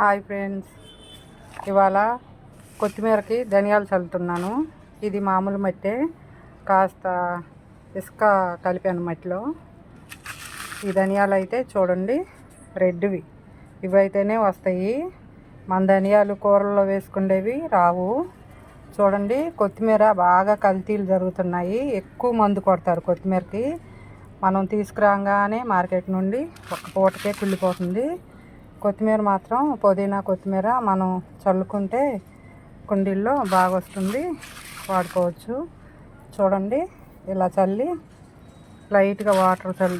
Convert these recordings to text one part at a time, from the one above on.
Hi friends, ఇవాళ కొత్తిమీరకి ధనియాలు చల్లుతున్నాను. ఇది మామూలు మట్టే, కాస్త ఇసుక కలిపాను మట్టిలో. ఈ ధనియాలు అయితే చూడండి, రెడ్వి ఇవైతేనే వస్తాయి. మన ధనియాలు కూరల్లో వేసుకునేవి రావు. చూడండి, కొత్తిమీర బాగా కల్తీలు జరుగుతున్నాయి. ఎక్కువ మందు కొడతారు కొత్తిమీరకి. మనం తీసుకురాగానే మార్కెట్ నుండి ఒక్క పూటకే కుళ్ళిపోతుంది. కొత్తిమీర మాత్రం, పుదీనా కొత్తిమీర మనం చల్లుకుంటే కుండీల్లో బాగా వస్తుంది, వాడుకోవచ్చు. చూడండి, ఇలా చల్లి లైట్గా వాటర్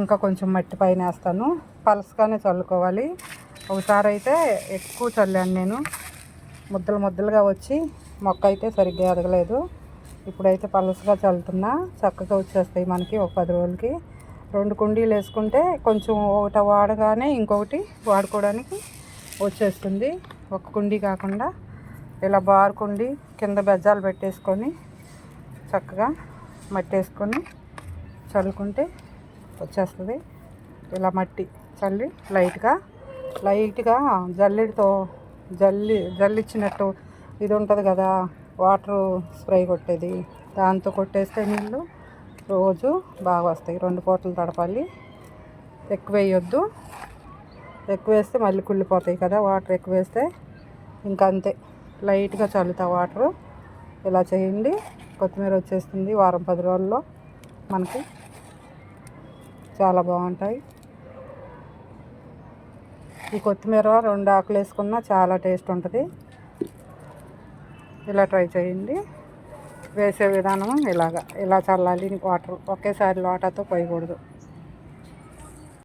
ఇంకా కొంచెం మట్టి పైన వేస్తాను. పలసగానే చల్లుకోవాలి. ఒకసారి అయితే ఎక్కువ చల్లాను నేను, ముద్దలు ముద్దలుగా వచ్చి మొక్క అయితే సరిగ్గా ఎదగలేదు. ఇప్పుడైతే పలసగా చల్లుతున్నా, చక్కగా వచ్చేస్తాయి మనకి ఒక 10 రోజులకి. 2 కుండీలు వేసుకుంటే కొంచెం ఒకటి వాడగానే ఇంకొకటి వాడుకోవడానికి వచ్చేస్తుంది. ఒక కుండీ కాకుండా ఇలా బార్ కుండీ కింద బెజ్జాలు పెట్టేసుకొని చక్కగా మట్టి వేసుకొని చల్లుకుంటే వచ్చేస్తుంది. ఇలా మట్టి చల్లి లైట్గా జల్లిడితో జల్లిచ్చినట్టు ఇది ఉంటుంది కదా, వాటర్ స్ప్రే కొట్టేది, దాంతో కొట్టేస్తే నీళ్ళు రోజు బాగా వస్తాయి. 2 పూటలు తడపాలి. ఎక్కువ వేయొద్దు, ఎక్కువ వేస్తే మళ్ళీ కుళ్ళిపోతాయి కదా. వాటర్ ఎక్కువ వేస్తే ఇంకా అంతే, లైట్గా చల్లుతా వాటరు. ఇలా చేయండి, కొత్తిమీర వచ్చేస్తుంది. వారం 10 రోజుల్లో మనకి చాలా బాగుంటాయి. ఈ కొత్తిమీర 2 ఆకులు వేసుకున్నా చాలా టేస్ట్ ఉంటుంది. ఇలా ట్రై చేయండి. వేసే విధానం ఇలా చల్లాలి. వాటర్ ఒకేసారి లోటాతో పోయకూడదు.